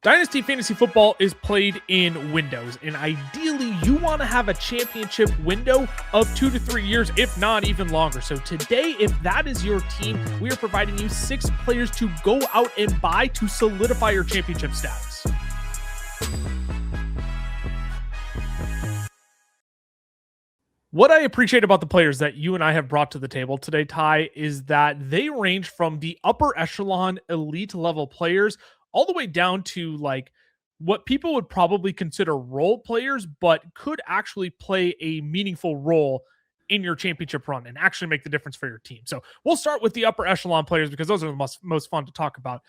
Dynasty Fantasy Football is played in windows, and ideally you want to have a championship window of 2 to 3 years, if not even longer. So today, if that is your team, we are providing you 6 players to go out and buy to solidify your championship stats. What I appreciate about the players that you and I have brought to the table today, Ty, is that they range from the upper echelon elite level players all the way down to like what people would probably consider role players, but could actually play a meaningful role in your championship run and actually make the difference for your team. So we'll start with the upper echelon players because those are the most fun to talk about.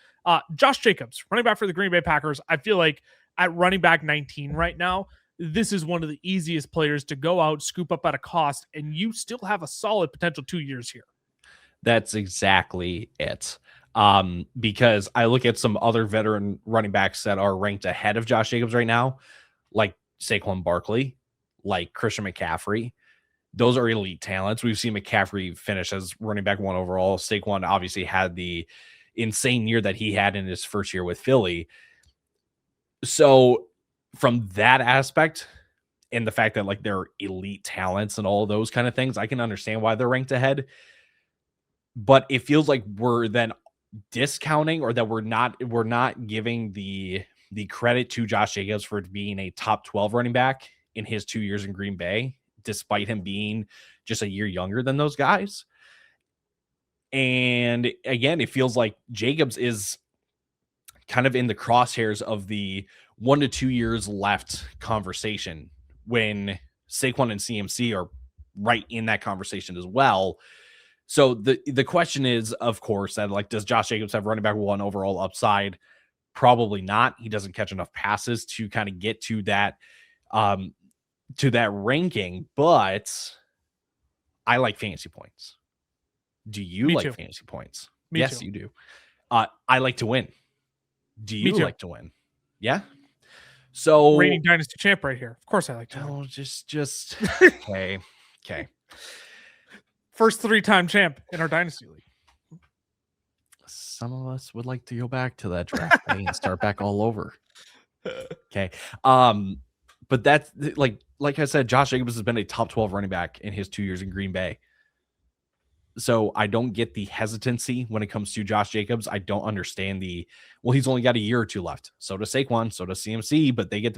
Josh Jacobs, running back for the Green Bay Packers. I feel like at running back 19 right now, this is one of the easiest players to go out, scoop up at a cost, and you still have a solid potential 2 years here. That's exactly it. Because I look at some other veteran running backs that are ranked ahead of Josh Jacobs right now, like Saquon Barkley, like Christian McCaffrey. Those are elite talents. We've seen McCaffrey finish as running back 1 overall. Saquon obviously had the insane year that he had in his first year with Philly. So from that aspect and the fact that like they're elite talents and all of those kind of things, I can understand why they're ranked ahead. But it feels like we're then discounting, or that we're not giving the credit to Josh Jacobs for being a top 12 running back in his 2 years in Green Bay, despite him being just a year younger than those guys. And again, it feels like Jacobs is kind of in the crosshairs of the 1 to 2 years left conversation, when Saquon and CMC are right in that conversation as well. So the question is, of course, that like, does Josh Jacobs have running back 1 overall upside? Probably not. He doesn't catch enough passes to kind of get to that ranking, but I like fantasy points. Do you like fantasy points? Yes, you do. I like to win. Do you like to win? Yeah. So reigning dynasty champ right here. Of course I like to win. Just okay. Okay. First 3-time champ in our dynasty league. Some of us would like to go back to that draft day and start back all over. Okay. But that's like I said, Josh Jacobs has been a top 12 running back in his 2 years in Green Bay. So I don't get the hesitancy when it comes to Josh Jacobs. I don't understand he's only got a year or 2 left. So does Saquon, so does CMC, but they get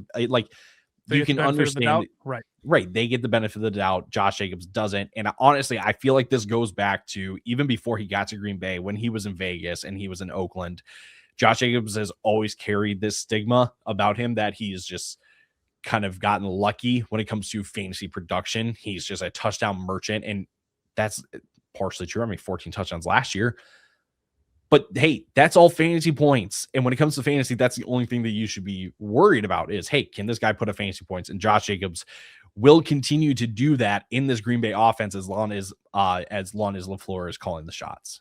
you can understand, right. They get the benefit of the doubt. Josh Jacobs doesn't. And honestly, I feel like this goes back to even before he got to Green Bay, when he was in Vegas and he was in Oakland. Josh Jacobs has always carried this stigma about him that he's just kind of gotten lucky when it comes to fantasy production. He's just a touchdown merchant. And that's partially true. I mean, 14 touchdowns last year. But hey, that's all fantasy points. And when it comes to fantasy, that's the only thing that you should be worried about is, hey, can this guy put up fantasy points? And Josh Jacobs will continue to do that in this Green Bay offense as long as LaFleur is calling the shots.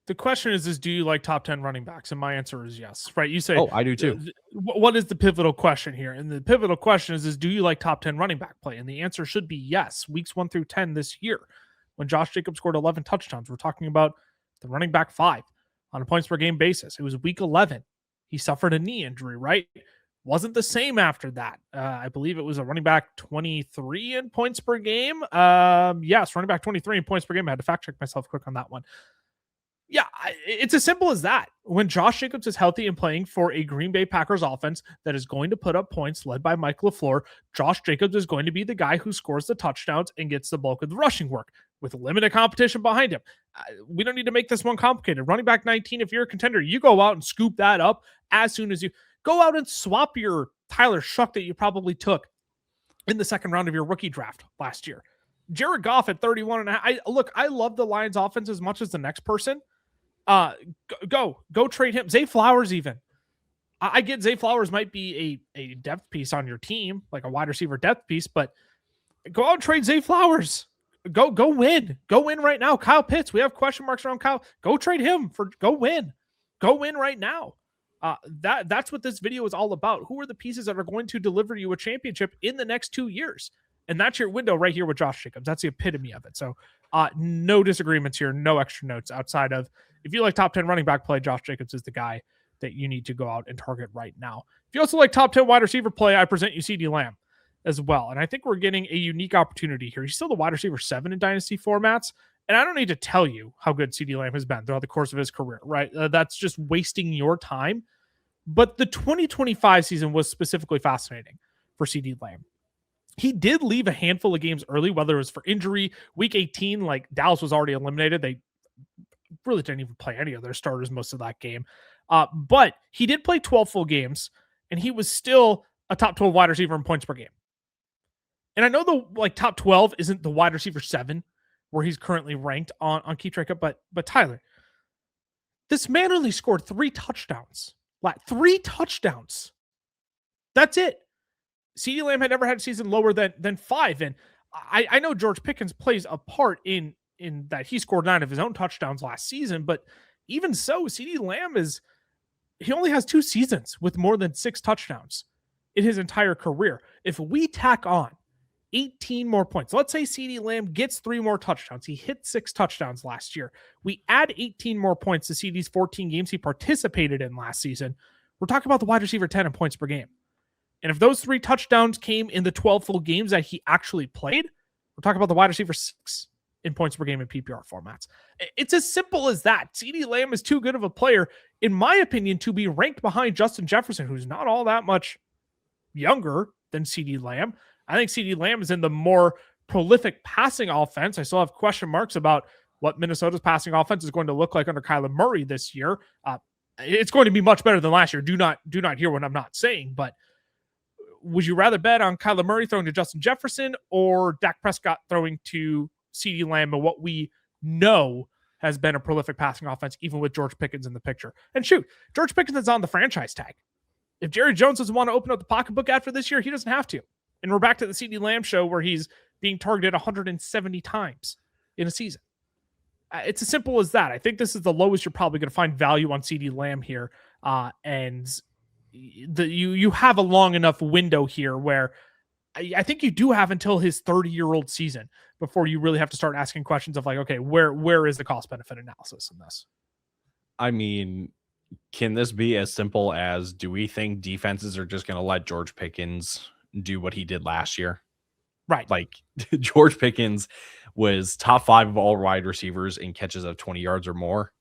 The question is do you like top 10 running backs? And my answer is yes, right? You say, oh, I do too. What is the pivotal question here? And the pivotal question is do you like top 10 running back play? And the answer should be yes. Weeks 1 through 10 this year, when Josh Jacobs scored 11 touchdowns, we're talking about the running back 5 on a points per game basis. It was week 11. He suffered a knee injury, right? Wasn't the same after that. I believe it was a running back 23 in points per game. Yes, running back 23 in points per game. I had to fact check myself quick on that one. Yeah, it's as simple as that. When Josh Jacobs is healthy and playing for a Green Bay Packers offense that is going to put up points led by Mike LaFleur, Josh Jacobs is going to be the guy who scores the touchdowns and gets the bulk of the rushing work with limited competition behind him. We don't need to make this one complicated. Running back 19, if you're a contender, you go out and scoop that up as soon as you go out and swap your Tyler Shuck that you probably took in the second round of your rookie draft last year. Jared Goff at 31.5. I love the Lions offense as much as the next person. Go trade him. Zay Flowers even. I get Zay Flowers might be a depth piece on your team, like a wide receiver depth piece, but go out and trade Zay Flowers. Go win. Go win right now. Kyle Pitts, we have question marks around Kyle. Go trade him for go win. Go win right now. That's what this video is all about. Who are the pieces that are going to deliver you a championship in the next 2 years? And that's your window right here with Josh Jacobs. That's the epitome of it. So no disagreements here, no extra notes outside of if you like top 10 running back play, Josh Jacobs is the guy. that you need to go out and target right now. If you also like top 10 wide receiver play, I present you Ceedee Lamb as well. And I think we're getting a unique opportunity here. He's still the wide receiver 7 in dynasty formats. And I don't need to tell you how good Ceedee Lamb has been throughout the course of his career, right? That's just wasting your time. But the 2025 season was specifically fascinating for Ceedee Lamb. He did leave a handful of games early, whether it was for injury. Week 18, like Dallas was already eliminated. They really didn't even play any of their starters most of that game. But he did play 12 full games, and he was still a top 12 wide receiver in points per game. And I know the top 12 isn't the wide receiver 7 where he's currently ranked on Keep Track Up, but Tyler, this man only scored 3 touchdowns. 3 touchdowns. That's it. Ceedee Lamb had never had a season lower than 5. And I know George Pickens plays a part in that he scored 9 of his own touchdowns last season, but even so, Ceedee Lamb he only has 2 seasons with more than 6 touchdowns in his entire career. If we tack on 18 more points, let's say Ceedee Lamb gets 3 more touchdowns. He hit 6 touchdowns last year. We add 18 more points to Ceedee's 14 games he participated in last season. We're talking about the wide receiver 10 in points per game. And if those 3 touchdowns came in the 12 full games that he actually played, we're talking about the wide receiver 6 in points per game in PPR formats. It's as simple as that. Ceedee Lamb is too good of a player, in my opinion, to be ranked behind Justin Jefferson, who's not all that much younger than Ceedee Lamb. I think Ceedee Lamb is in the more prolific passing offense. I still have question marks about what Minnesota's passing offense is going to look like under Kyler Murray this year. It's going to be much better than last year. Do not hear what I'm not saying, but would you rather bet on Kyler Murray throwing to Justin Jefferson or Dak Prescott throwing to Ceedee Lamb and what we know has been a prolific passing offense, even with George Pickens in the picture? And shoot, George Pickens is on the franchise tag. If Jerry Jones doesn't want to open up the pocketbook after this year, he doesn't have to. And we're back to the Ceedee Lamb show where he's being targeted 170 times in a season. It's as simple as that. I think this is the lowest you're probably going to find value on Ceedee Lamb here. And you have a long enough window here where I think you do have until his 30-year-old season before you really have to start asking questions of like, okay, where is the cost benefit analysis in this? I mean, can this be as simple as, do we think defenses are just going to let George Pickens do what he did last year? Right. Like George Pickens was top 5 of all wide receivers in catches of 20 yards or more.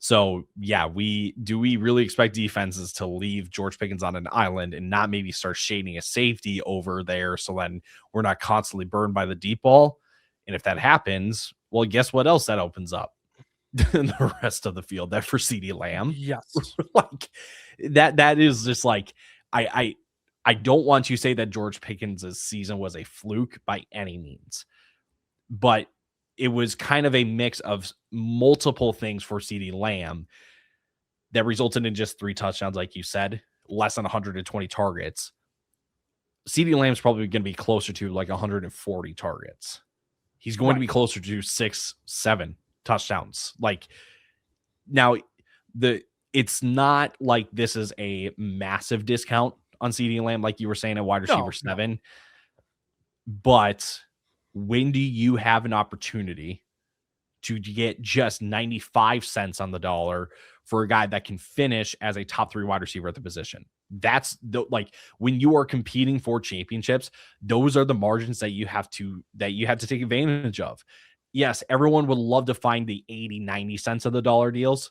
So yeah, we really expect defenses to leave George Pickens on an island and not maybe start shading a safety over there, so then we're not constantly burned by the deep ball? And if that happens, well, guess what else that opens up? The rest of the field, that for Ceedee Lamb. Yes. Like that is just like, I don't want to say that George Pickens' season was a fluke by any means, but it was kind of a mix of multiple things for Ceedee Lamb that resulted in just 3 touchdowns, like you said, less than 120 targets. Ceedee Lamb's probably going to be closer to like 140 targets. He's going to be closer to 6-7 touchdowns. Like now, it's not like this is a massive discount on Ceedee Lamb, like you were saying, at wide receiver 7. But when do you have an opportunity to get just 95 cents on the dollar for a guy that can finish as a top 3 wide receiver at the position? That's like when you are competing for championships, those are the margins that you have to take advantage of. Yes, everyone would love to find the 80, 90 cents of the dollar deals.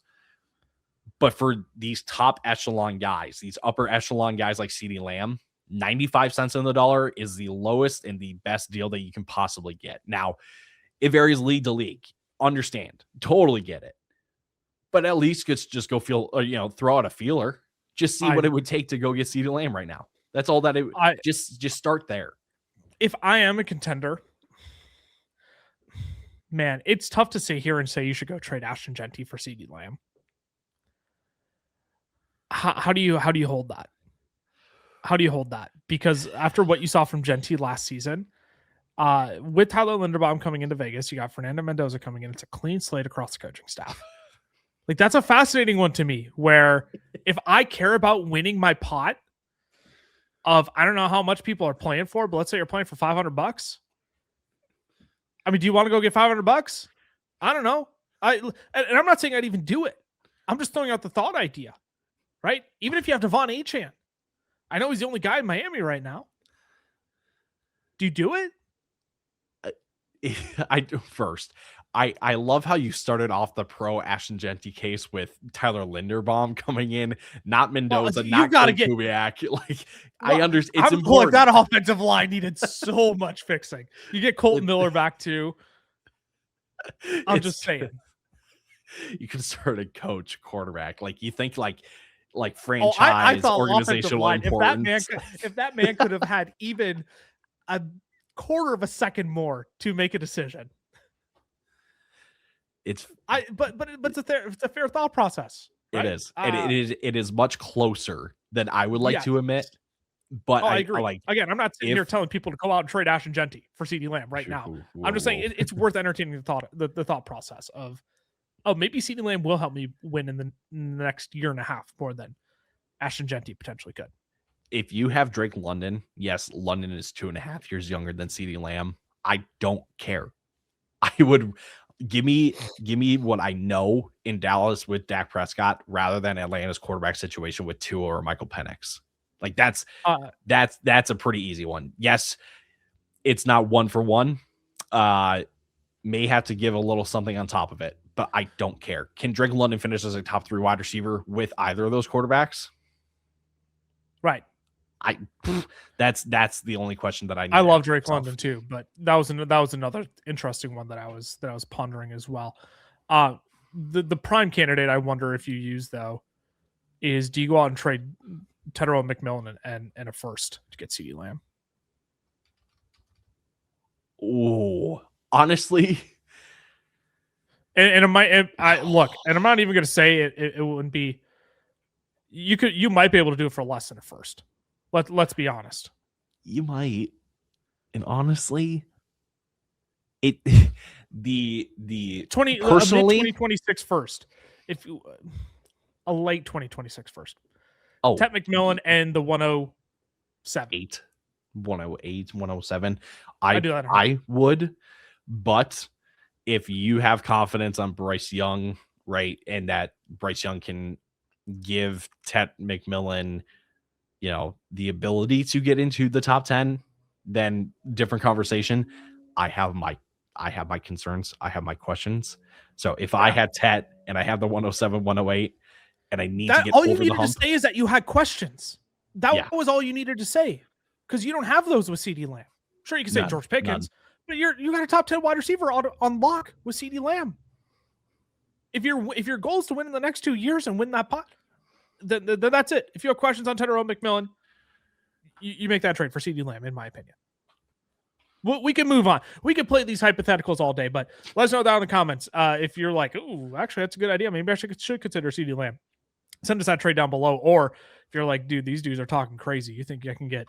But for these top echelon guys, these upper echelon guys like Ceedee Lamb, 95 cents on the dollar is the lowest and the best deal that you can possibly get. Now, it varies league to league. Understand. Totally get it. But at least just go throw out a feeler. Just see what it would take to go get Ceedee Lamb right now. That's all that just start there. If I am a contender, man, it's tough to sit here and say you should go trade Ashton Genty for Ceedee Lamb. How do you hold that? How do you hold that? Because after what you saw from Genty last season, with Tyler Linderbaum coming into Vegas, you got Fernando Mendoza coming in. It's a clean slate across the coaching staff. Like, that's a fascinating one to me, where if I care about winning my pot of, I don't know how much people are playing for, but let's say you're playing for $500. I mean, do you want to go get $500? I don't know. And I'm not saying I'd even do it. I'm just throwing out the thought idea. right? Even if you have Devon Achane. I know he's the only guy in Miami right now. Do you do it? I do first. I love how you started off the pro Ashton Genty case with Tyler Linderbaum coming in, not Mendoza, you not gotta get Kubiak. Like, well, I understand. It's look, important. that offensive line needed so much fixing. You get Colton Miller back too. I'm just saying. You can start a coach, quarterback. Like, you think like franchise, I thought organizational line. importance. If that man could have had even a quarter of a second more to make a decision. But it's a fair thought process. Right? It is. It is much closer than I would like to admit. But I agree. Again, I'm not sitting here telling people to go out and trade Ashton Genty for Ceedee Lamb right now. I'm just saying it's worth entertaining the thought process of, maybe Ceedee Lamb will help me win in the next year and a half more than Ashton Genty potentially could. If you have Drake London, yes, London is 2.5 years younger than Ceedee Lamb. I don't care. I would give me what I know in Dallas with Dak Prescott rather than Atlanta's quarterback situation with Tua or Michael Penix. Like, that's a pretty easy one. Yes, it's not 1-for-1. May have to give a little something on top of it, but I don't care. Can Drake London finish as a top 3 wide receiver with either of those quarterbacks? Right. That's the only question that I need. I love Drake London too, but that was another interesting one that I was pondering as well. The prime candidate I wonder if you use though is, do you go out and trade Tedero McMillan and a first to get Ceedee Lamb? Oh, honestly, and I'm not even going to say it wouldn't be. You might be able to do it for less than a first. Let's be honest. You might, and honestly, the 2026 first, if a late 2026 first. Oh, Ted McMillan and the 107. 108, 107. I would, but if you have confidence on Bryce Young, right, and that Bryce Young can give Ted McMillan, the ability to get into the top 10, then different conversation. I have my concerns. I have my questions. So if I had Ted and I have the 107, 108, and I need to get all you over needed the hump, to say is that you had questions. That was all you needed to say, because you don't have those with Ceedee Lamb. Sure, you can say George Pickens, but you got a top 10 wide receiver on lock with Ceedee Lamb. If your goal is to win in the next 2 years and win that pot, then that's it. If you have questions on Tedero McMillan, you make that trade for Ceedee Lamb, in my opinion. We can move on. We can play these hypotheticals all day, but let us know down in the comments if you're like, "Ooh, actually, that's a good idea. Maybe I should consider Ceedee Lamb." Send us that trade down below. Or if you're like, "Dude, these dudes are talking crazy. You think I can get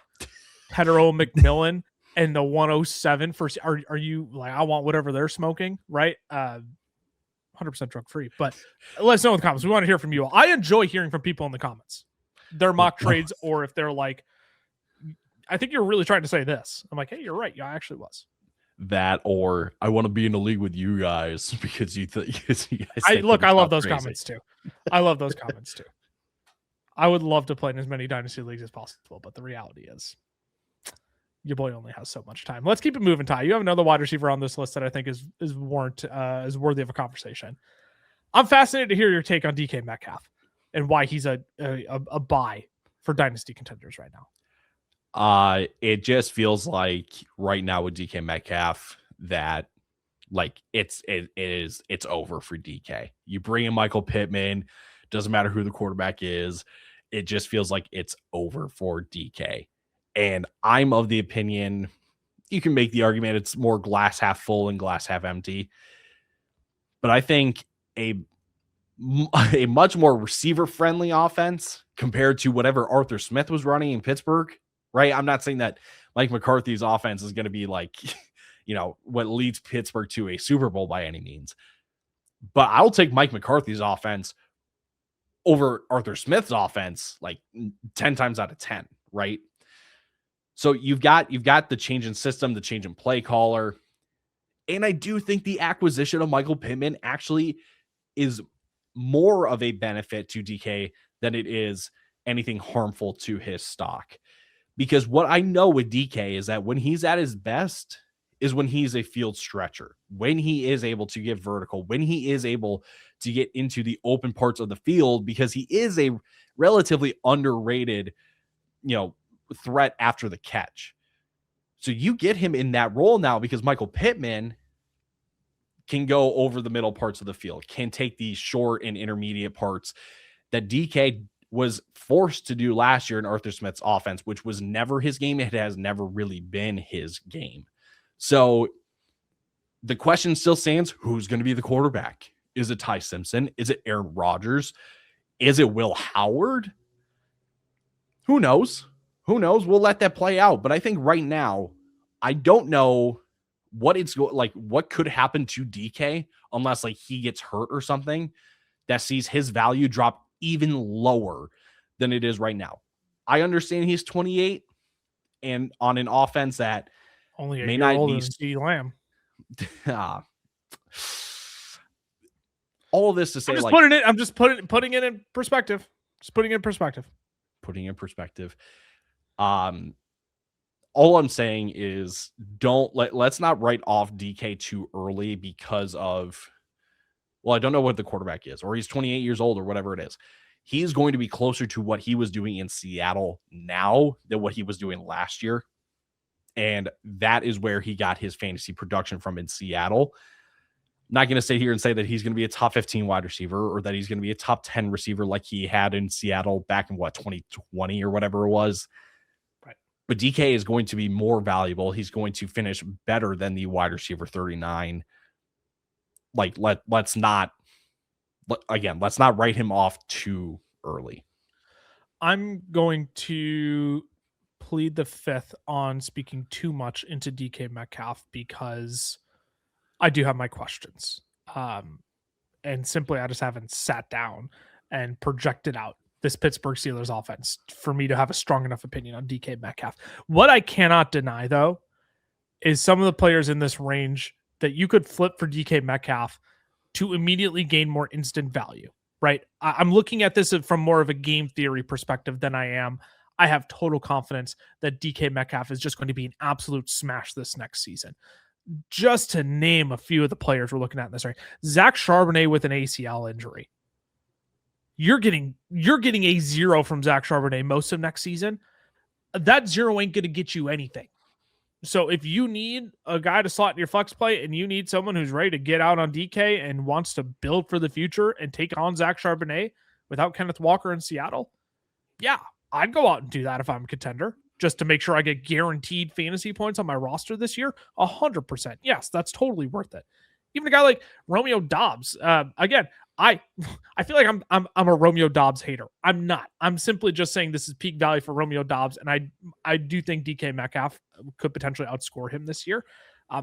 Tedero McMillan and the 107 for? Are you like, I want whatever they're smoking, right? 100% drug free." But let us know in the comments. We want to hear from you all. I enjoy hearing from people in the comments, their mock trades, or if they're like, I think you're really trying to say this. I'm like, hey, you're right. Yeah, I actually was. That, or I want to be in the league with you guys because you guys. I love those comments too. I love those comments too. I would love to play in as many dynasty leagues as possible, but the reality is, your boy only has so much time. Let's keep it moving, Ty. You have another wide receiver on this list that I think is worthy of a conversation. I'm fascinated to hear your take on DK Metcalf and why he's a buy for dynasty contenders right now. It just feels like right now with DK Metcalf that like it's over for DK. You bring in Michael Pittman, doesn't matter who the quarterback is. It just feels like it's over for DK. And I'm of the opinion, you can make the argument it's more glass half full and glass half empty. But I think a much more receiver friendly offense compared to whatever Arthur Smith was running in Pittsburgh. Right. I'm not saying that Mike McCarthy's offense is going to be like, what leads Pittsburgh to a Super Bowl by any means. But I'll take Mike McCarthy's offense over Arthur Smith's offense like 10 times out of 10. Right. So you've got the change in system, the change in play caller. And I do think the acquisition of Michael Pittman actually is more of a benefit to DK than it is anything harmful to his stock. Because what I know with DK is that when he's at his best is when he's a field stretcher, when he is able to get vertical, when he is able to get into the open parts of the field, because he is a relatively underrated, threat after the catch. So you get him in that role now because Michael Pittman can go over the middle parts of the field, can take these short and intermediate parts that DK was forced to do last year in Arthur Smith's offense, which was never his game. It has never really been his game. So the question still stands, who's going to be the quarterback? Is it Ty Simpson? Is it Aaron Rodgers? Is it Will Howard? Who knows? We'll let that play out. But I think right now, I don't know what what could happen to DK unless he gets hurt or something that sees his value drop even lower than it is right now. I understand he's 28 and on an offense that only may not be Ceedee Lamb. All of this to say, I'm just putting it in perspective. Putting in perspective. All I'm saying is let's not write off DK too early because of, I don't know what the quarterback is, or he's 28 years old or whatever it is. He's going to be closer to what he was doing in Seattle now than what he was doing last year. And that is where he got his fantasy production from in Seattle. Not going to sit here and say that he's going to be a top 15 wide receiver or that he's going to be a top 10 receiver like he had in Seattle back in 2020 or whatever it was. Right. But DK is going to be more valuable. He's going to finish better than the wide receiver 39. Let's not write him off too early. I'm going to plead the fifth on speaking too much into DK Metcalf because I do have my questions. And simply, I just haven't sat down and projected out this Pittsburgh Steelers offense for me to have a strong enough opinion on DK Metcalf. What I cannot deny, though, is some of the players in this range that you could flip for DK Metcalf to immediately gain more instant value, right? I'm looking at this from more of a game theory perspective than I am. I have total confidence that DK Metcalf is just going to be an absolute smash this next season. Just to name a few of the players we're looking at in this range. Zach Charbonnet with an ACL injury. You're getting a 0 from Zach Charbonnet most of next season. That 0 ain't going to get you anything. So if you need a guy to slot in your flex play and you need someone who's ready to get out on DK and wants to build for the future and take on Zach Charbonnet without Kenneth Walker in Seattle, yeah, I'd go out and do that if I'm a contender, just to make sure I get guaranteed fantasy points on my roster this year. 100%. Yes, that's totally worth it. Even a guy like Romeo Doubs. Again, I feel like I'm a Romeo Doubs hater. I'm not. I'm simply just saying this is peak value for Romeo Doubs, and I do think DK Metcalf could potentially outscore him this year.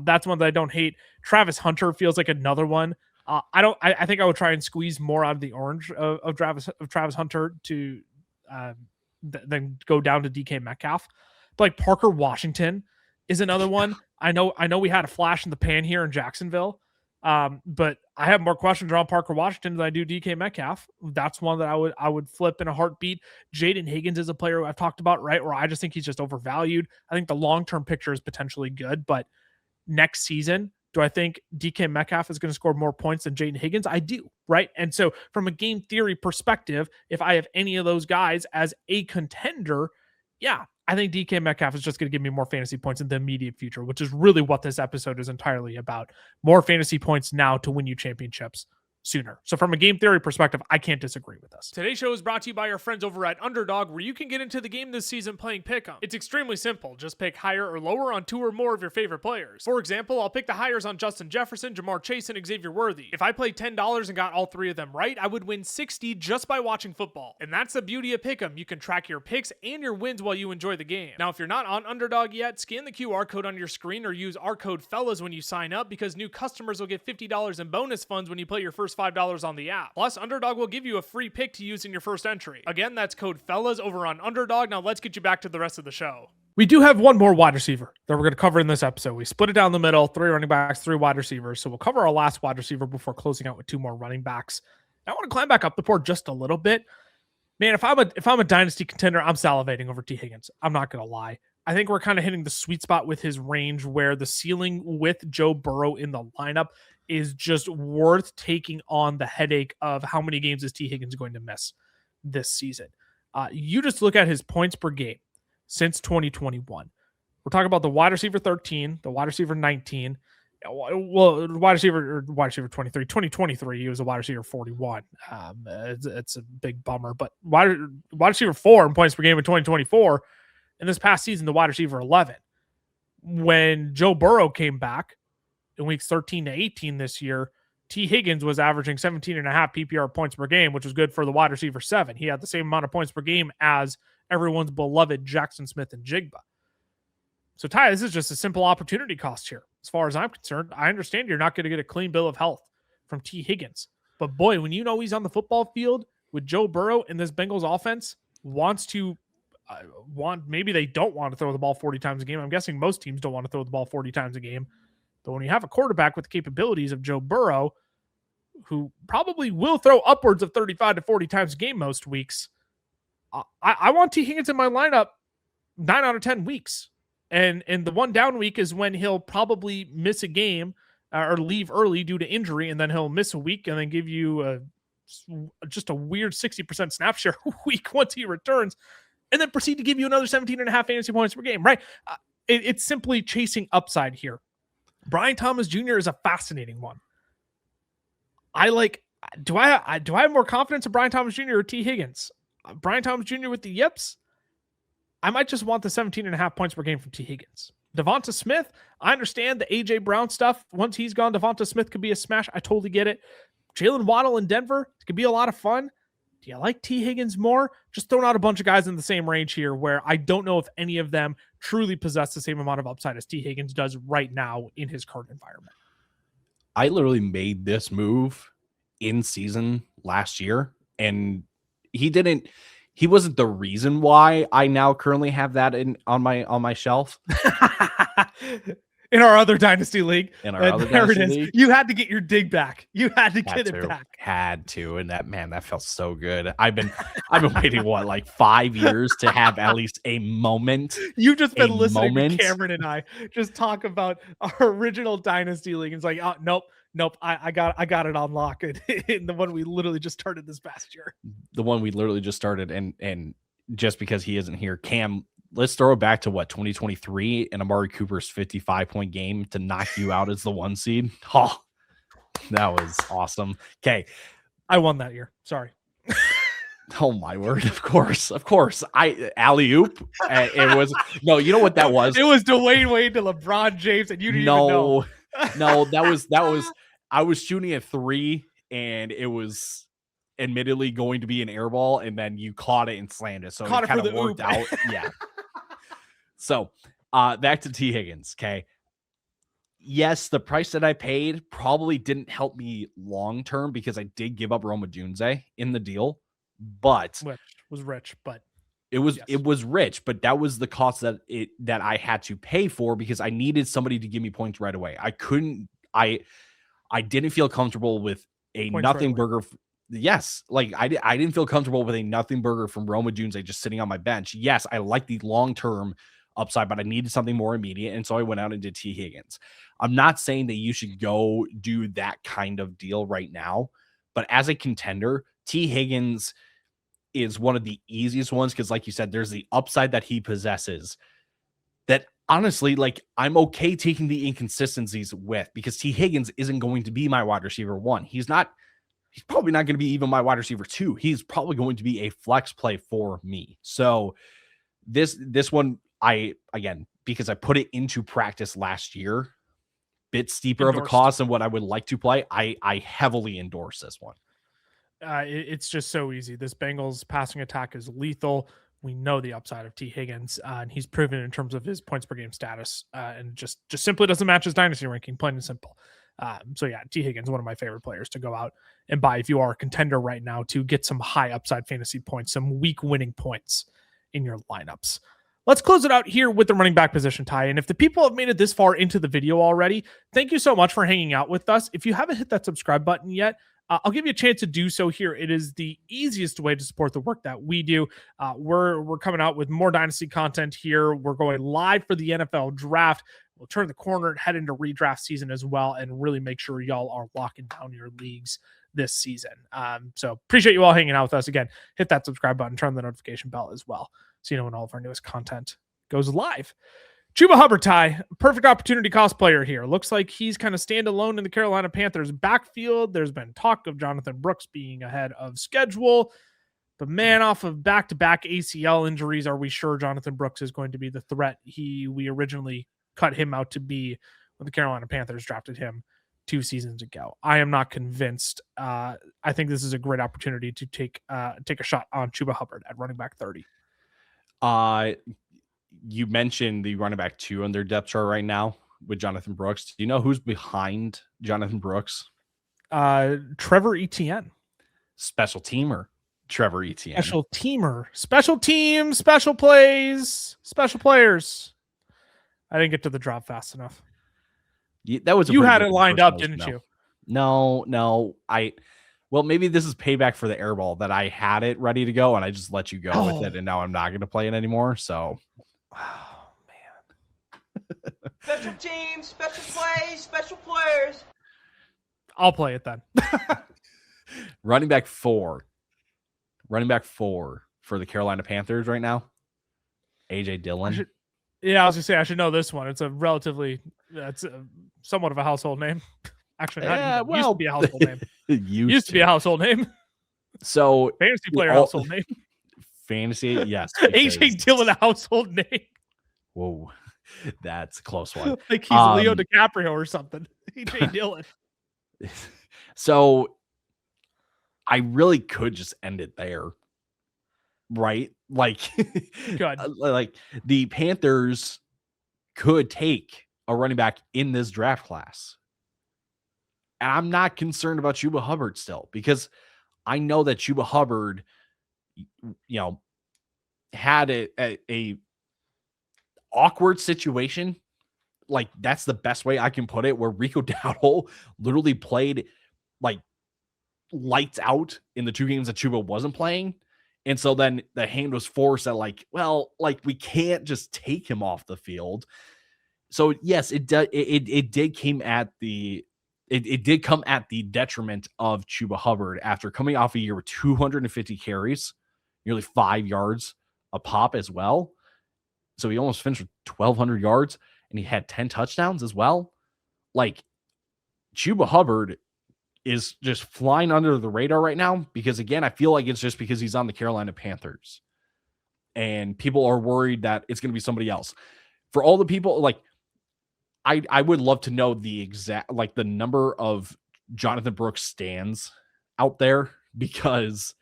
That's one that I don't hate. Travis Hunter feels like another one. I think I would try and squeeze more out of the orange of Travis Hunter to then go down to DK Metcalf. But like Parker Washington is another one. I know we had a flash in the pan here in Jacksonville. But I have more questions around Parker Washington than I do DK Metcalf. That's one that I would flip in a heartbeat. Jaden Higgins is a player I've talked about, right? Where I just think he's just overvalued. I think the long-term picture is potentially good, but next season, do I think DK Metcalf is going to score more points than Jaden Higgins? I do, right? And so from a game theory perspective, if I have any of those guys as a contender, yeah, I think DK Metcalf is just going to give me more fantasy points in the immediate future, which is really what this episode is entirely about. More fantasy points now to win you championships sooner. So from a game theory perspective, I can't disagree with this. Today's show is brought to you by our friends over at Underdog, where you can get into the game this season playing Pick'em. It's extremely simple. Just pick higher or lower on 2 or more of your favorite players. For example, I'll pick the hires on Justin Jefferson, Jamar Chase, and Xavier Worthy. If I played $10 and got all 3 of them right, I would win $60 just by watching football. And that's the beauty of Pick'em. You can track your picks and your wins while you enjoy the game. Now, if you're not on Underdog yet, scan the QR code on your screen or use our code FELLAS when you sign up, because new customers will get $50 in bonus funds when you play your first $5 on the app. Plus, Underdog will give you a free pick to use in your first entry. Again, that's code FELLAS over on Underdog. Now let's get you back to the rest of the show. We do have one more wide receiver that we're going to cover in this episode. We split it down the middle, 3 running backs, 3 wide receivers. So we'll cover our last wide receiver before closing out with 2 more running backs. I want to climb back up the board just a little bit. Man, if I'm a dynasty contender, I'm salivating over T. Higgins. I'm not gonna lie. I think we're kind of hitting the sweet spot with his range where the ceiling with Joe Burrow in the lineup is just worth taking on the headache of how many games is T. Higgins going to miss this season. You just look at his points per game since 2021. We're talking about the wide receiver 13, the wide receiver 19. Well, wide receiver 23, 2023, he was a wide receiver 41. It's a big bummer, but wide receiver 4 in points per game in 2024. In this past season, the wide receiver 11. When Joe Burrow came back in weeks 13 to 18 this year, T. Higgins was averaging 17.5 PPR points per game, which was good for the wide receiver 7. He had the same amount of points per game as everyone's beloved Jackson Smith and Jigba. So, Ty, this is just a simple opportunity cost here. As far as I'm concerned, I understand you're not going to get a clean bill of health from T. Higgins. But, boy, when you know he's on the football field with Joe Burrow and this Bengals offense maybe they don't want to throw the ball 40 times a game. I'm guessing most teams don't want to throw the ball 40 times a game. But when you have a quarterback with the capabilities of Joe Burrow, who probably will throw upwards of 35 to 40 times a game most weeks, I want T. Higgins in my lineup 9 out of 10 weeks. And the one down week is when he'll probably miss a game or leave early due to injury, and then he'll miss a week and then give you just a weird 60% snap share week once he returns, and then proceed to give you another 17.5 fantasy points per game, right? It's simply chasing upside here. Brian Thomas Jr. is a fascinating one. Do I have more confidence in Brian Thomas Jr. or T. Higgins? Brian Thomas Jr. with the yips? I might just want the 17.5 points per game from T. Higgins. Devonta Smith, I understand the A.J. Brown stuff. Once he's gone, Devonta Smith could be a smash. I totally get it. Jalen Waddle in Denver, it could be a lot of fun. Do you like T. Higgins more? Just throwing out a bunch of guys in the same range here where I don't know if any of them truly possess the same amount of upside as T. Higgins does right now in his current environment. I literally made this move in season last year, and he wasn't the reason why I now currently have that on my shelf. In our other Dynasty League. There it is. You had to get your dig back. You had to get it back. Had to. And that felt so good. I've been waiting, like 5 years to have at least a moment. You've just been listening to Cameron and I just talk about our original Dynasty League. It's like, oh, nope. I got it on lock in the one we literally just started this past year. The one we literally just started, and just because he isn't here, Cam, let's throw it back to 2023 and Amari Cooper's 55-point game to knock you out as the 1 seed. Oh, that was awesome. Okay. I won that year. Sorry. Oh my word. Of course. Alley-oop. It was, no, you know what that was? It was Dwayne Wade to LeBron James, and you didn't even know. No, that was, I was shooting a 3 and it was admittedly going to be an air ball, and then you caught it and slammed it. So it kind of worked out. Yeah. So back to T. Higgins. Okay. Yes, the price that I paid probably didn't help me long term because I did give up Roma Junze in the deal, but which was rich, but it was rich, but that was the cost that I had to pay for because I needed somebody to give me points right away. I didn't feel comfortable with a points nothing right burger. Yes. Like I didn't feel comfortable with a nothing burger from Roma Junze just sitting on my bench. Yes. I like the long-term upside, but I needed something more immediate. And so I went out and did T. Higgins. I'm not saying that you should go do that kind of deal right now, but as a contender, T. Higgins is one of the easiest ones. Cause like you said, there's the upside that he possesses that honestly, like I'm okay taking the inconsistencies with, because T. Higgins isn't going to be my wide receiver 1. He's probably not going to be even my wide receiver 2. He's probably going to be a flex play for me. So this one, because I put it into practice last year, bit steeper of a cost than what I would like to play. I heavily endorse this one. It's just so easy. This Bengals passing attack is lethal. We know the upside of T. Higgins, and he's proven in terms of his points per game status, and just simply doesn't match his dynasty ranking, plain and simple. So yeah, T. Higgins, one of my favorite players to go out and buy if you are a contender right now to get some high upside fantasy points, some week winning points in your lineups. Let's close it out here with the running back position, Ty. And if the people have made it this far into the video already, thank you so much for hanging out with us. If you haven't hit that subscribe button yet, I'll give you a chance to do so here. It is the easiest way to support the work that we do. We're coming out with more Dynasty content here. We're going live for the NFL draft. We'll turn the corner and head into redraft season as well, and really make sure y'all are locking down your leagues this season. So appreciate you all hanging out with us. Again, hit that subscribe button, turn the notification bell as well, so you know when all of our newest content goes live. Chuba Hubbard, Ty, perfect opportunity cost player here. Looks like he's kind of standalone in the Carolina Panthers backfield. There's been talk of Jonathan Brooks being ahead of schedule, but man, off of back-to-back ACL injuries, are we sure Jonathan Brooks is going to be the threat we originally cut him out to be when the Carolina Panthers drafted him 2 seasons ago? I am not convinced. I think this is a great opportunity to take a shot on Chuba Hubbard at running back 30. You mentioned the running back 2 on their depth chart right now with Jonathan Brooks. Do you know who's behind Jonathan Brooks? Trevor Etienne. Special teamer Trevor Etienne. Special teamer. Special teams, special plays, special players. I didn't get to the drop fast enough. That was you had it lined up, didn't you? No. Well, maybe this is payback for the airball that I had it ready to go and I just let you go with it, and now I'm not going to play it anymore. So, oh man. Special teams, special plays, special players. I'll play it then. Running back 4 for the Carolina Panthers right now. AJ Dillon. I was gonna say I should know this one. It's somewhat of a household name. Actually, used to be a household name. used to be a household name. So fantasy player household name. Fantasy, yes. AJ Dillon, a household name. Whoa, that's a close one. Like he's Leo DiCaprio or something. AJ Dillon. So I really could just end it there, right? Like, like the Panthers could take a running back in this draft class. And I'm not concerned about Chuba Hubbard still, because I know that Chuba Hubbard, had a awkward situation. Like, that's the best way I can put it, where Rico Dowdle literally played like lights out in the 2 games that Chuba wasn't playing. And so then the hand was forced that we can't just take him off the field. So yes, it did come at the detriment of Chuba Hubbard after coming off a year with 250 carries, nearly 5 yards a pop as well. So he almost finished with 1,200 yards, and he had 10 touchdowns as well. Like, Chuba Hubbard is just flying under the radar right now because, again, I feel like it's just because he's on the Carolina Panthers and people are worried that it's going to be somebody else. For all the people, I would love to know the exact, the number of Jonathan Brooks stands out there, because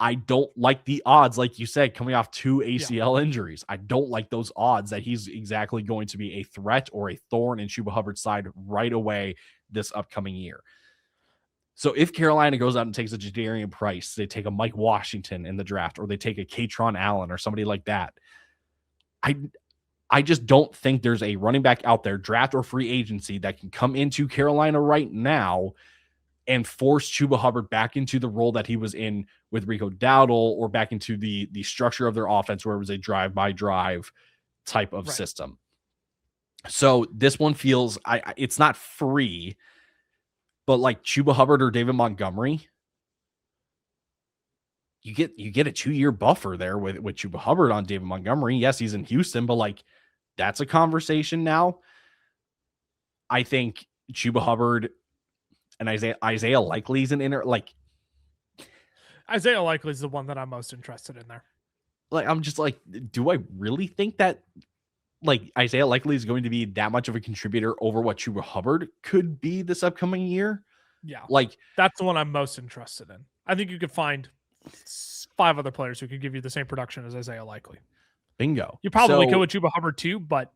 I don't like the odds, like you said, coming off 2 ACL injuries. I don't like those odds that he's exactly going to be a threat or a thorn in Chuba Hubbard's side right away this upcoming year. So if Carolina goes out and takes a Jadarian Price, they take a Mike Washington in the draft, or they take a Katron Allen or somebody like that, I just don't think there's a running back out there, draft or free agency, that can come into Carolina right now and force Chuba Hubbard back into the role that he was in with Rico Dowdle, or back into the structure of their offense where it was a drive-by-drive type of system. So this one feels, it's not free, but like Chuba Hubbard or David Montgomery, you get a 2-year buffer there with Chuba Hubbard on David Montgomery. Yes, he's in Houston, but that's a conversation now. I think Chuba Hubbard and Isaiah Likely is an Isaiah Likely is the one that I'm most interested in there. I'm just do I really think that Isaiah Likely is going to be that much of a contributor over what Chuba Hubbard could be this upcoming year? Yeah. That's the one I'm most interested in. I think you could find 5 other players who could give you the same production as Isaiah Likely. Bingo. You probably could with Chuba Hubbard too, but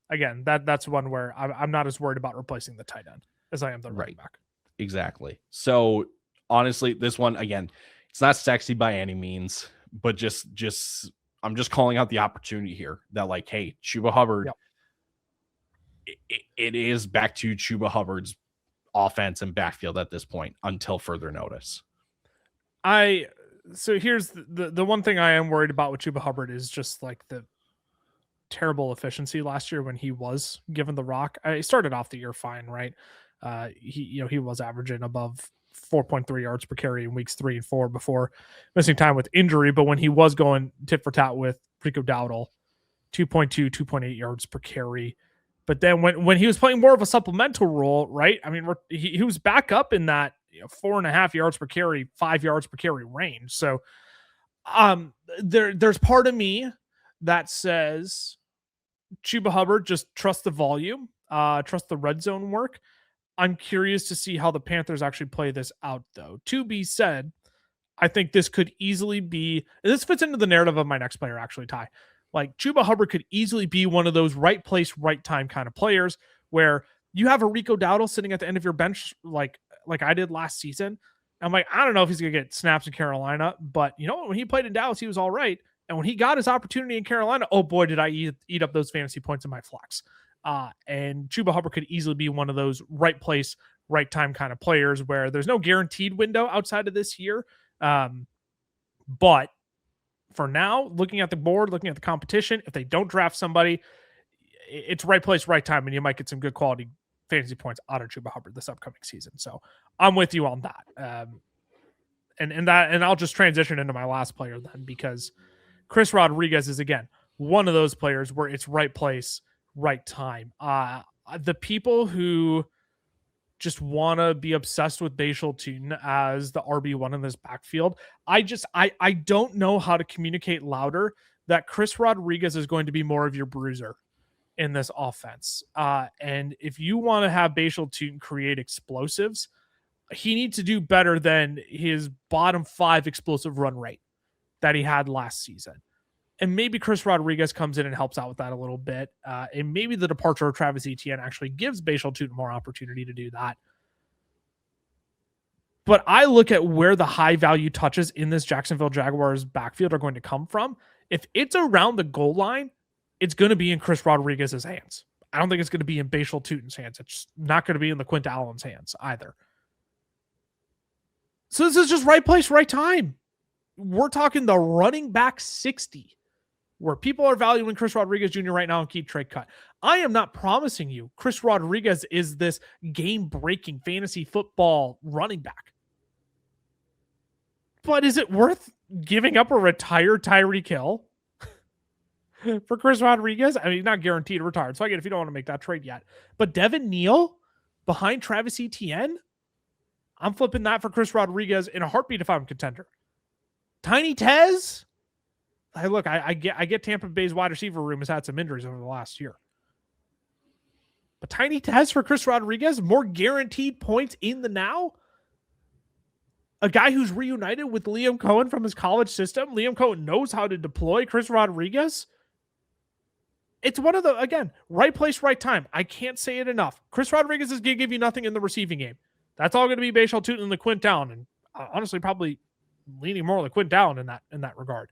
again, that's one where I'm not as worried about replacing the tight end as I am the running back. Exactly. So honestly, this one, again, it's not sexy by any means, but just I'm just calling out the opportunity here that hey, Chuba Hubbard, it is back to Chuba Hubbard's offense and backfield at this point until further notice. So here's the one thing I am worried about with Chuba Hubbard is just like the terrible efficiency last year when he was given the rock. I started off the year fine, right? He was averaging above 4.3 yards per carry in weeks 3 and 4 before missing time with injury. But when he was going tit for tat with Rico Dowdle, 2.2, 2.8 yards per carry. But then when he was playing more of a supplemental role, right? I mean, he was back up in that 4.5 yards per carry, 5 yards per carry range. So there's part of me that says Chuba Hubbard, just trust the volume, trust the red zone work. I'm curious to see how the Panthers actually play this out, though. To be said, I think this could easily be, this fits into the narrative of my next player, actually, Ty. Like, Chuba Hubbard could easily be one of those right place, right time kind of players where you have a Rico Dowdle sitting at the end of your bench like I did last season. I'm like, I don't know if he's going to get snaps in Carolina, but you know what? When he played in Dallas, he was all right. And when he got his opportunity in Carolina, oh boy, did I eat up those fantasy points in my flex. And Chuba Hubbard could easily be one of those right place, right time kind of players where there's no guaranteed window outside of this year. But for now, looking at the board, looking at the competition, if they don't draft somebody, it's right place, right time, and you might get some good quality fantasy points out of Chuba Hubbard this upcoming season. So I'm with you on that. And I'll just transition into my last player then, because Chris Rodriguez is, again, one of those players where it's right place, right time. The people who just want to be obsessed with Bashal Tootin as the RB1 in this backfield, I don't know how to communicate louder that Chris Rodriguez is going to be more of your bruiser in this offense. And if you want to have Bashal Tootin create explosives, he needs to do better than his bottom 5 explosive run rate that he had last season. And maybe Chris Rodriguez comes in and helps out with that a little bit. And maybe the departure of Travis Etienne actually gives Bashal Tootin more opportunity to do that. But I look at where the high value touches in this Jacksonville Jaguars backfield are going to come from. If it's around the goal line, it's going to be in Chris Rodriguez's hands. I don't think it's going to be in Bashal Tootin's hands. It's not going to be in the Quint Allen's hands either. So this is just right place, right time. We're talking the running back 60, where people are valuing Chris Rodriguez Jr. right now and keep trade cut. I am not promising you Chris Rodriguez is this game-breaking fantasy football running back. But is it worth giving up a retired Tyreek Hill for Chris Rodriguez? I mean, not guaranteed retired, so I get if you don't want to make that trade yet. But Devin Neal behind Travis Etienne, I'm flipping that for Chris Rodriguez in a heartbeat if I'm a contender. Tiny Tez, hey, look, I get Tampa Bay's wide receiver room has had some injuries over the last year. But Tiny Tez for Chris Rodriguez, more guaranteed points in the now. A guy who's reunited with Liam Cohen from his college system. Liam Cohen knows how to deploy Chris Rodriguez. It's one of the, again, right place, right time. I can't say it enough. Chris Rodriguez is going to give you nothing in the receiving game. That's all going to be Bashal Tootin and the Quint Allen. And honestly, probably leaning more on the Quint Allen in that regard.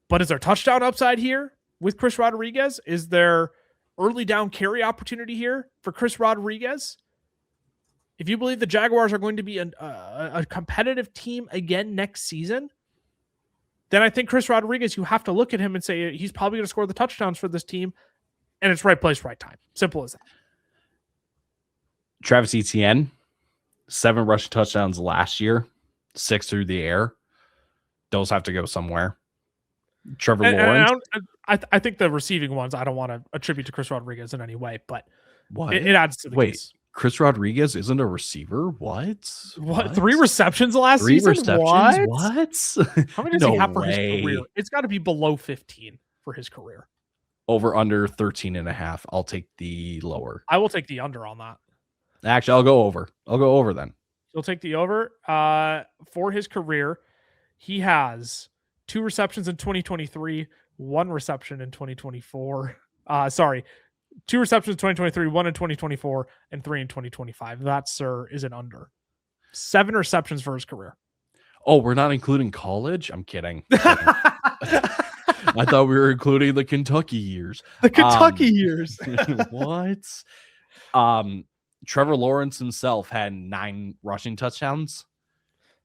But is there touchdown upside here with Chris Rodriguez? Is there early down carry opportunity here for Chris Rodriguez? If you believe the Jaguars are going to be a competitive team again next season, then I think Chris Rodriguez, you have to look at him and say he's probably going to score the touchdowns for this team, and it's right place, right time. Simple as that. Travis Etienne, 7 rushing touchdowns last year, 6 through the air. Those have to go somewhere. Trevor Lawrence. I think the receiving ones I don't want to attribute to Chris Rodriguez in any way, but what? It adds to the case. Chris Rodriguez isn't a receiver? What? 3 receptions last season? 3 receptions? What? How many does he have for his career? It's got to be below 15 for his career. Over under 13.5. I'll take the lower. I will take the under on that. Actually, I'll go over. I'll go over then. You'll take the over. For his career, he has 2 receptions in 2023, 1 reception in 2024. 2 receptions in 2023, 1 in 2024, and 3 in 2025. That, sir, is an under. 7 receptions for his career. Oh, we're not including college? I'm kidding. I thought we were including the Kentucky years. The Kentucky years. What? Trevor Lawrence himself had 9 rushing touchdowns.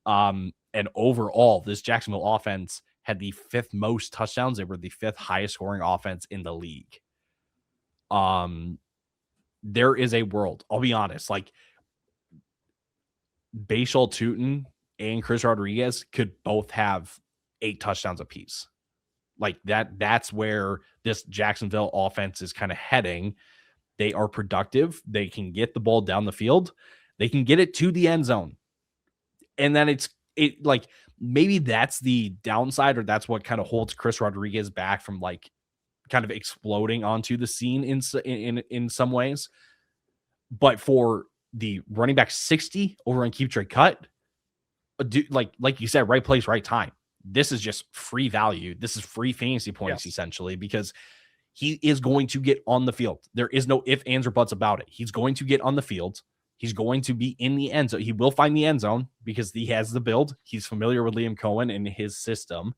And overall, this Jacksonville offense had the 5th most touchdowns. They were the 5th highest scoring offense in the league. There is a world, I'll be honest, like Bashal Tutin and Chris Rodriguez could both have 8 touchdowns apiece. Like that's where this Jacksonville offense is kind of heading. They are productive. They can get the ball down the field. They can get it to the end zone. And then it like maybe that's the downside, or that's what kind of holds Chris Rodriguez back from like kind of exploding onto the scene in some ways. But for the running back 60 over on Keep Trade Cut, like you said, right place, right time. This is just free value. This is free fantasy points, essentially, because he is going to get on the field. There is no ifs, ands, or buts about it. He's going to get on the field. He's going to be in the end zone. He will find the end zone because he has the build. He's familiar with Liam Cohen and his system.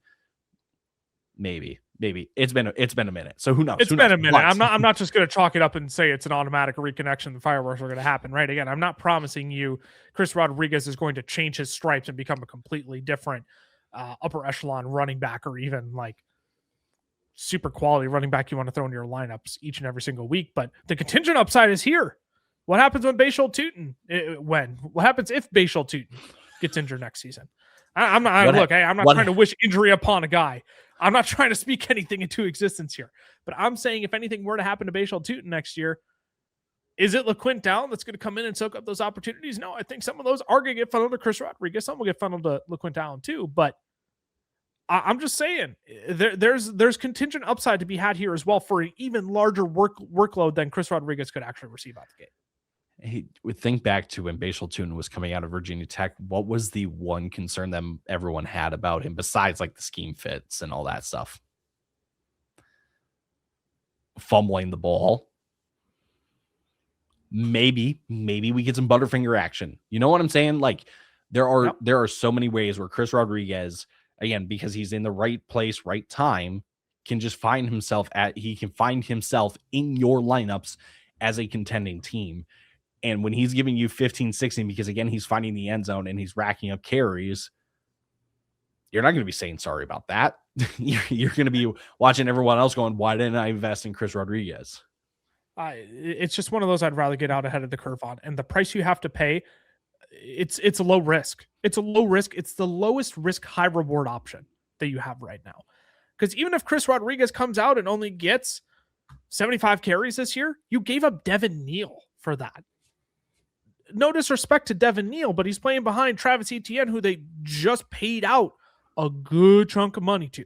Maybe it's been a minute. So who knows? It's been a minute. I'm not just going to chalk it up and say it's an automatic reconnection. The fireworks are going to happen, right? Again, I'm not promising you Chris Rodriguez is going to change his stripes and become a completely different upper echelon running back, or even like super quality running back you want to throw in your lineups each and every single week. But the contingent upside is here. What happens when Bashal Tutin? What happens if Bashal Tutin gets injured next season? I'm not trying to wish injury upon a guy. I'm not trying to speak anything into existence here. But I'm saying if anything were to happen to Bashal Tutin next year, is it LaQuint Downs that's going to come in and soak up those opportunities? No, I think some of those are going to get funneled to Chris Rodriguez. Some will get funneled to LaQuint Downs too. But I'm just saying there's contingent upside to be had here as well for an even larger workload than Chris Rodriguez could actually receive out the gate. He would think back to when Bashal Tutin was coming out of Virginia Tech. What was the one concern that everyone had about him besides like the scheme fits and all that stuff? Fumbling the ball. Maybe we get some Butterfinger action. You know what I'm saying? Like there are so many ways where Chris Rodriguez, again, because he's in the right place, right time, can just find himself in your lineups as a contending team. And when he's giving you 15, 16, because again, he's finding the end zone and he's racking up carries, you're not going to be saying sorry about that. You're going to be watching everyone else going, why didn't I invest in Chris Rodriguez? It's just one of those I'd rather get out ahead of the curve on. And the price you have to pay, it's a low risk. It's a low risk. It's the lowest risk, high reward option that you have right now. Because even if Chris Rodriguez comes out and only gets 75 carries this year, you gave up Devin Neal for that. No disrespect to Devin Neal, but he's playing behind Travis Etienne, who they just paid out a good chunk of money to.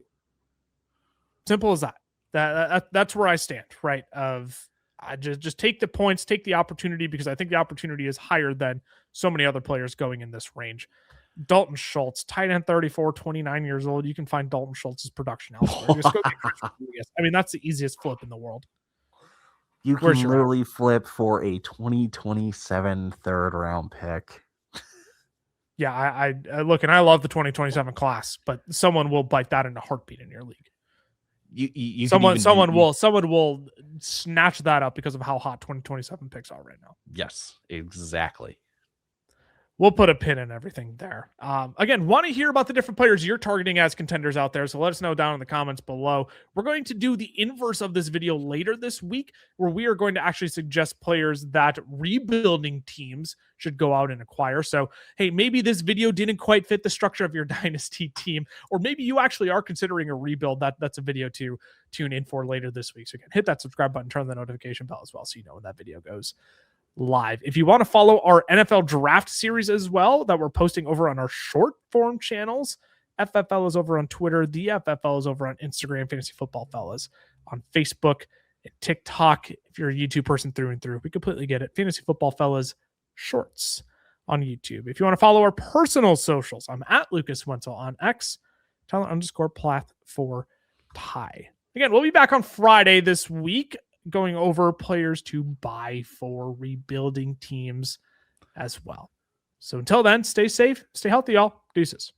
Simple as that. That's where I stand, right? I just take the points, take the opportunity, because I think the opportunity is higher than so many other players going in this range. Dalton Schultz, tight end 34, 29 years old. You can find Dalton Schultz's production elsewhere. Just go get Chris Rodriguez. I mean, that's the easiest flip in the world. You can literally flip for a 2027 third round pick. Yeah, I look, and I love the 2027 class, but someone will bite that in a heartbeat in your league. Someone will snatch that up because of how hot 2027 picks are right now. Yes, exactly. We'll put a pin in everything there. Again, want to hear about the different players you're targeting as contenders out there, so let us know down in the comments below. We're going to do the inverse of this video later this week, where we are going to actually suggest players that rebuilding teams should go out and acquire. So, hey, maybe this video didn't quite fit the structure of your dynasty team, or maybe you actually are considering a rebuild. That's a video to tune in for later this week. So again, hit that subscribe button, turn on the notification bell as well, so you know when that video goes live. If you want to follow our NFL draft series as well that we're posting over on our short form channels, FFL is over on Twitter, the FFL is over on Instagram, Fantasy Football Fellas on Facebook and TikTok. If you're a YouTube person through and through, we completely get it. Fantasy Football Fellas Shorts on YouTube. If you want to follow our personal socials, I'm at Lucas Wenzel on X, Tyler_Plath for Ty. Again, we'll be back on Friday this week, going over players to buy for rebuilding teams as well. So until then, stay safe, stay healthy, y'all. Deuces.